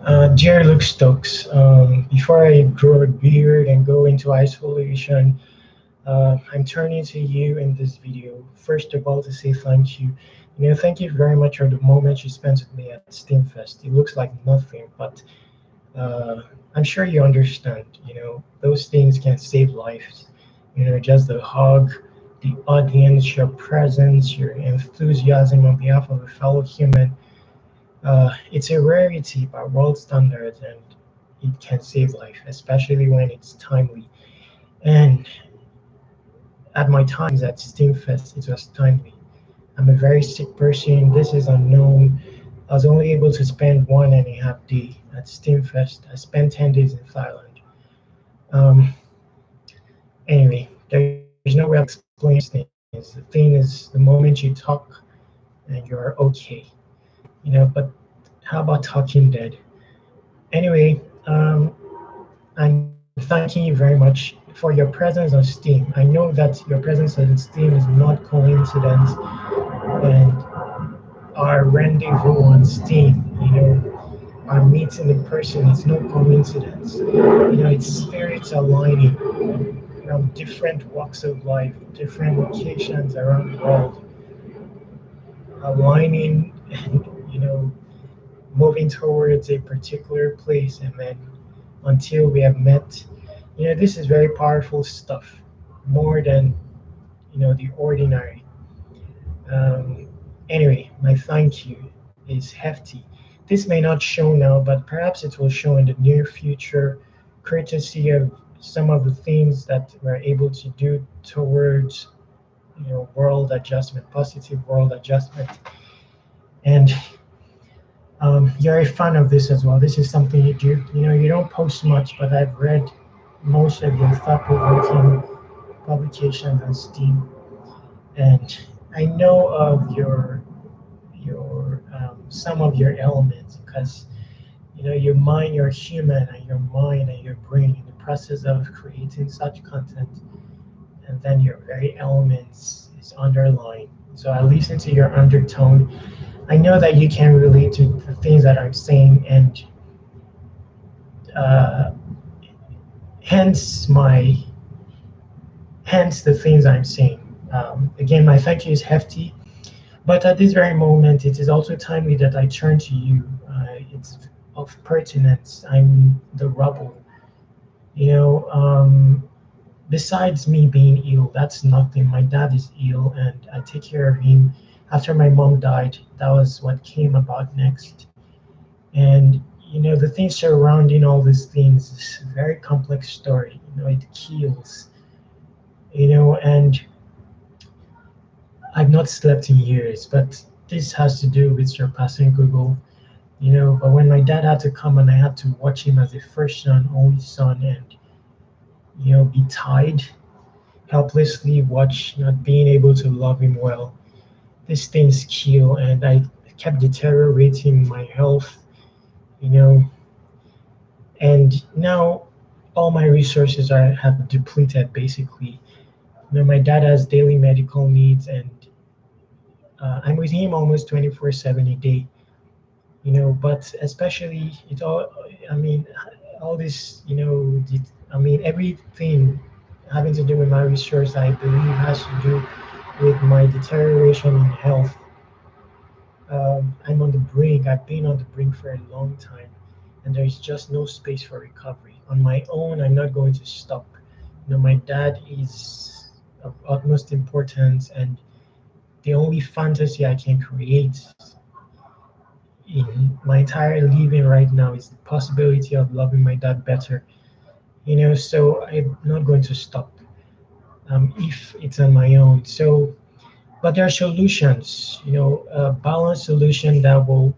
Dear Lukestokes, before I grow a beard and go into isolation, I'm turning to you in this video. First of all, to say thank you. Thank you very much for the moment you spent with me at Steamfest. It looks like nothing, but I'm sure you understand. Those things can save lives. Just the hug, the audience, your presence, your enthusiasm on behalf of a fellow human. It's a rarity by world standards, and it can save life, especially when it's timely. And at my times at Steamfest, it was timely. I'm a very sick person. This is unknown. I was only able to spend 1.5 day at Steamfest. I spent 10 days in Thailand. Um, anyway, there's no way of explaining these things. The thing is, the moment you talk and you're okay, but how about talking dead? Anyway, I'm thanking you very much for your presence on Steam. I know that your presence on Steam is not coincidence, and our rendezvous on Steam, our meeting in person is no coincidence. It's spirits aligning from different walks of life, different locations around the world, aligning and moving towards a particular place, and then until we have met. This is very powerful stuff, more than the ordinary. Um, anyway, my thank you is hefty. This may not show now, but perhaps it will show in the near future, courtesy of some of the things that we're able to do towards world adjustment, positive world adjustment. And you're a fan of this as well. This is something you do. You don't post much, but I've read most of your thought-provoking publications on Steam, and I know of your some of your elements because your mind, you're human, and your mind and your brain in the process of creating such content, and then your very elements is underlying. So I listen to your undertone. I know that you can relate to the things that I'm saying, and uh, hence my hence the things I'm saying. Again, my thank you is hefty, but at this very moment, it is also timely that I turn to you. It's of pertinence. I'm the rubble. You know, um, Besides me being ill, that's nothing. My dad is ill, and I take care of him. After my mom died, that was what came about next. And the things surrounding all these things is a very complex story. It kills. And I've not slept in years, but this has to do with surpassing Google. But when my dad had to come and I had to watch him as a first son, only son, and be tied, helplessly watch, not being able to love him well. These things kill, and I kept deteriorating my health, you know, and now all my resources are have depleted basically. My dad has daily medical needs, and I'm with him almost 24/7 a day. But especially it all. I mean, all this. Everything having to do with my research, I believe, has to do with my deterioration in health. I'm on the brink. I've been on the brink for a long time, and there is just no space for recovery. On my own, I'm not going to stop. My dad is of utmost importance, and the only fantasy I can create in my entire living right now is the possibility of loving my dad better. So I'm not going to stop if it's on my own. So, but there are solutions, a balanced solution that will,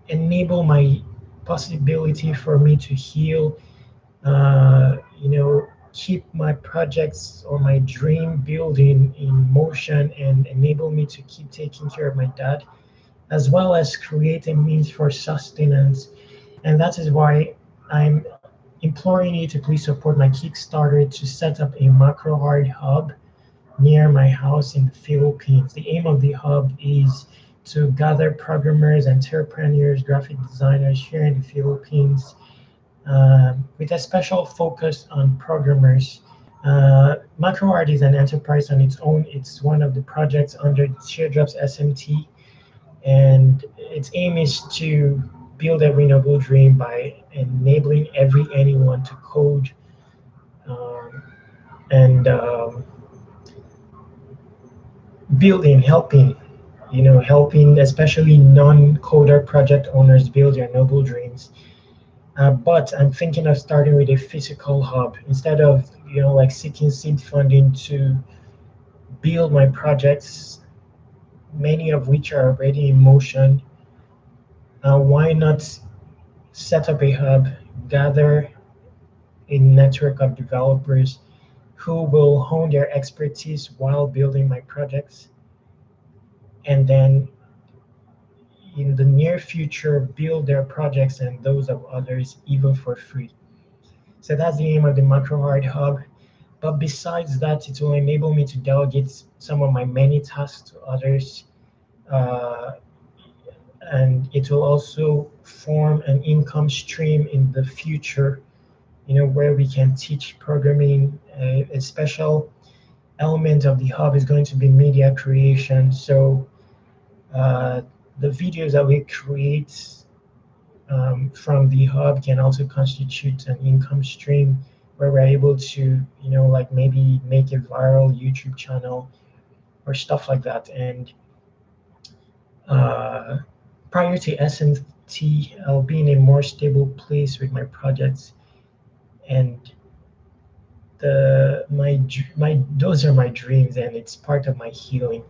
enable my possibility for me to heal, keep my projects or my dream building in motion and enable me to keep taking care of my dad, as well as create a means for sustenance. And that is why I'm imploring you to please support my Kickstarter to set up a macro hard hub near my house in the Philippines. The aim of the hub is to gather programmers, entrepreneurs, graphic designers here in the Philippines, with a special focus on programmers. MacroArt is an enterprise on its own. It's one of the projects under Teardrops SMT, and its aim is to build a renewable dream by enabling anyone to code, um, and building, helping, helping especially non-coder project owners build their noble dreams. But I'm thinking of starting with a physical hub instead of like seeking seed funding to build my projects, many of which are already in motion. Why not set up a hub, gather a network of developers who will hone their expertise while building my projects, and then in the near future build their projects and those of others even for free. So that's the aim of the MacroArt Hub. But besides that, it will enable me to delegate some of my many tasks to others, uh, and it will also form an income stream in the future, where we can teach programming. A special element of the hub is going to be media creation. So uh, the videos that we create from the hub can also constitute an income stream where we're able to, like maybe make a viral YouTube channel or stuff like that. And uh, prior to SMT, I'll be in a more stable place with my projects, and my those are my dreams, and it's part of my healing.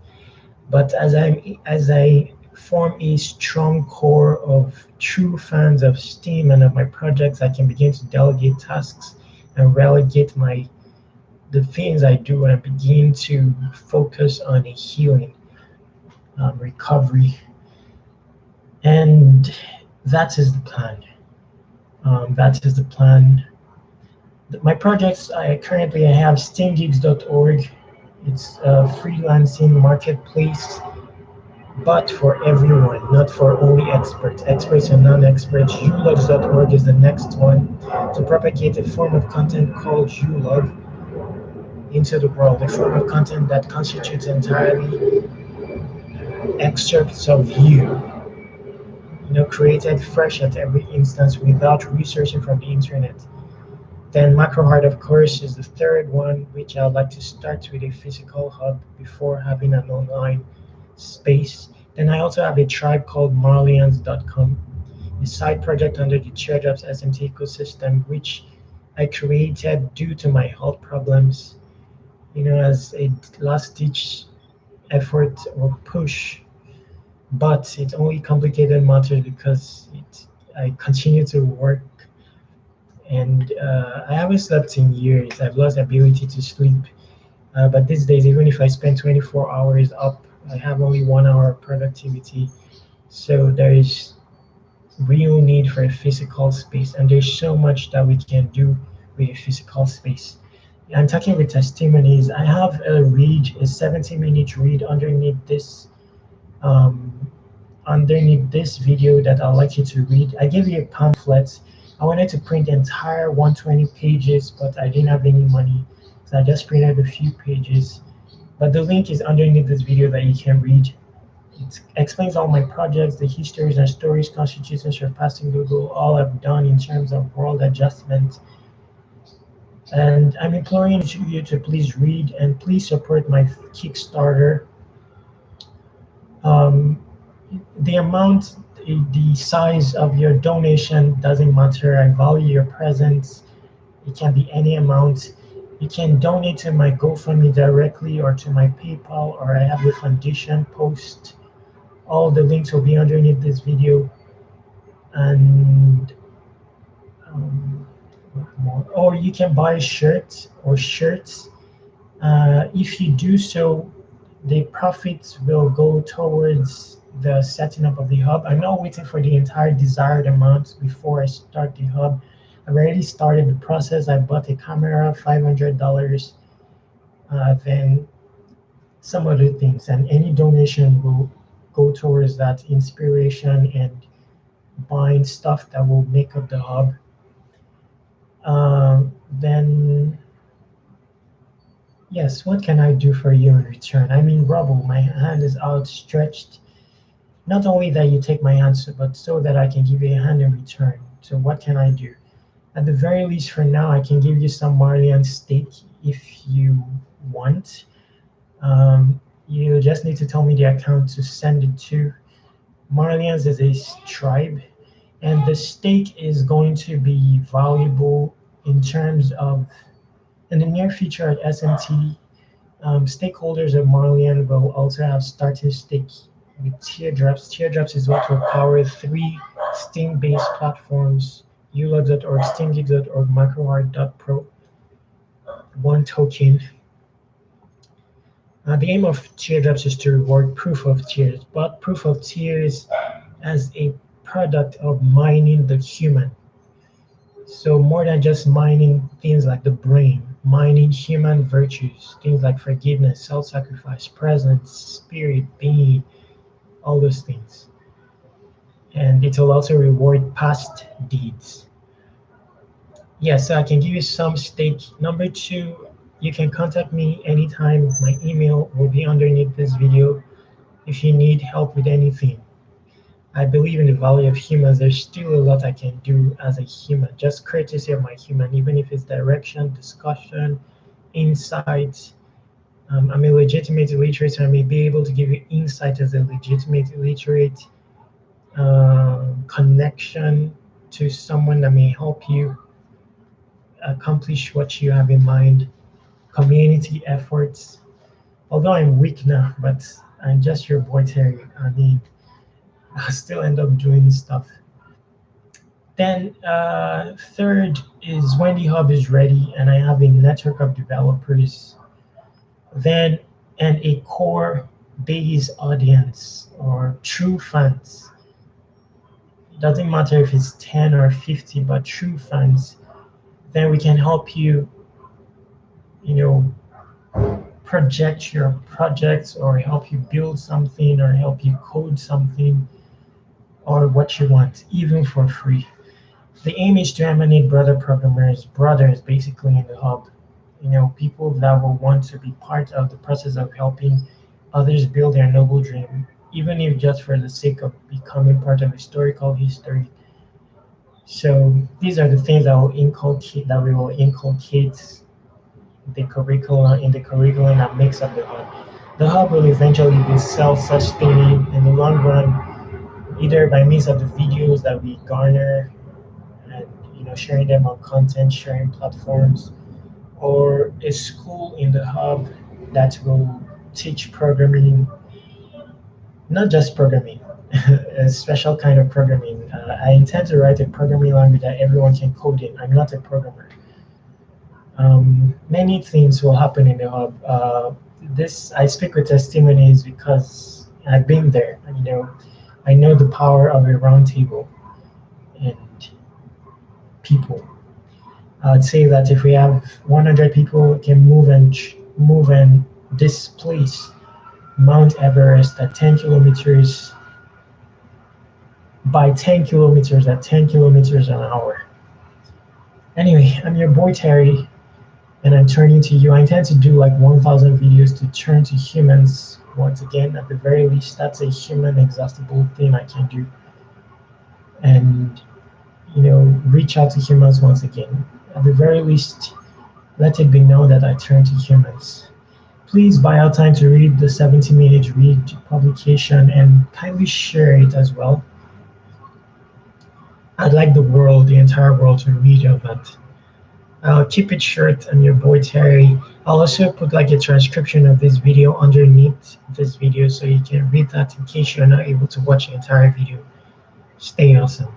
But as I form a strong core of true fans of STEAM and of my projects, I can begin to delegate tasks and relegate the things I do, and begin to focus on a healing, recovery, and that is the plan. That is the plan. My projects, I have SteamGigs.org. It's a freelancing marketplace, but for everyone, not for only experts. Experts and non-experts. Ulogs.org is the next one to propagate a form of content called Ulog into the world, a form of content that constitutes entirely excerpts of created fresh at every instance without researching from the internet. Then MacroHeart, of course, is the third one, which I'd like to start with a physical hub before having an online space. Then I also have a tribe called Marlians.com, a side project under the Teardrops SMT ecosystem, which I created due to my health problems, as a last ditch effort or push. But it only complicated matters because I continue to work, and I haven't slept in years. I've lost the ability to sleep. But these days, even if I spend 24 hours up, I have only 1 hour of productivity. So there is real need for a physical space, and there's so much that we can do with a physical space. I'm talking with testimonies. I have a 70-minute read um, underneath this video that I'd like you to read. I gave you a pamphlet. I wanted to print the entire 120 pages, but I didn't have any money, so I just printed a few pages. But the link is underneath this video that you can read. It explains all my projects, the histories and stories constituting Surpassinggoogle, all I've done in terms of world adjustment. And I'm imploring you to please read and please support my Kickstarter. Um, the amount, the size of your donation doesn't matter. I value your presence. It can be any amount. You can donate to my GoFundMe directly or to my PayPal, or I have a foundation post. All the links will be underneath this video. And what more? Or you can buy shirts. If you do so, the profits will go towards the setting up of the hub. I'm not waiting for the entire desired amount before I start the hub. I've already started the process. I bought a camera, $500, then some other things, and any donation will go towards that inspiration and buying stuff that will make up the hub, then yes, what can I do for you in return? I mean, Rubble, my hand is outstretched. Not only that you take my hand, but so that I can give you a hand in return. So what can I do? At the very least, for now, I can give you some Marlian steak if you want. You just need to tell me the account to send it to. Marlians is a tribe, and the steak is going to be valuable in terms of in the near future at SMT. Stakeholders of Marlian will also have starting stake with Teardrops. Teardrops is what will power three Steam-based platforms: ULA.org, SteamGeek.org, MicroArt.pro. One token. The aim of Teardrops is to reward Proof of Tears, but Proof of Tears as a product of mining the human. So more than just mining things like the brain, mining human virtues, things like forgiveness, self-sacrifice, presence, spirit, being, all those things. And it will also reward past deeds. Yes, so I can give you some stake. Number two, you can contact me anytime. My email will be underneath this video if you need help with anything. I believe in the value of humans. There's still a lot I can do as a human, just courtesy of my human, even if it's direction, discussion, insights. I'm a legitimate illiterate, so I may be able to give you insight as a legitimate illiterate, connection to someone that may help you accomplish what you have in mind, community efforts. Although I'm weak now, but I'm just your boy Terry. I mean, I still end up doing stuff. Then third is when the hub is ready and I have a network of developers, then and a core base audience or true fans. It doesn't matter if it's 10 or 50, but true fans, then we can help you, you know, project your projects or help you build something or help you code something or what you want, even for free. The aim is to emanate brothers basically in the hub. You know, people that will want to be part of the process of helping others build their noble dream, even if just for the sake of becoming part of historical history. So these are the things that we will inculcate in the curriculum that makes up the hub. The hub will eventually be self-sustaining in the long run, either by means of the videos that we garner and sharing them on content sharing platforms, or a school in the hub that will teach programming, not just programming, a special kind of programming. I intend to write a programming language that everyone can code in. I'm not a programmer. Many things will happen in the hub. This I speak with testimonies because I've been there. I know the power of a round table and people. I'd say that if we have 100 people, we can move and displace Mount Everest at 10 kilometers by 10 kilometers at 10 kilometers an hour. Anyway, I'm your boy Terry, and I'm turning to you. I intend to do like 1,000 videos to turn to humans once again. At the very least, that's a human exhaustible thing I can do. And reach out to humans once again. At the very least, let it be known that I turn to humans. Please buy out time to read the 70-minute read publication and kindly share it as well. I'd like the entire world to read of it. I'll keep it short. I'm your boy Terry. I'll also put like a transcription of this video underneath this video so you can read that in case you're not able to watch the entire video. Stay awesome.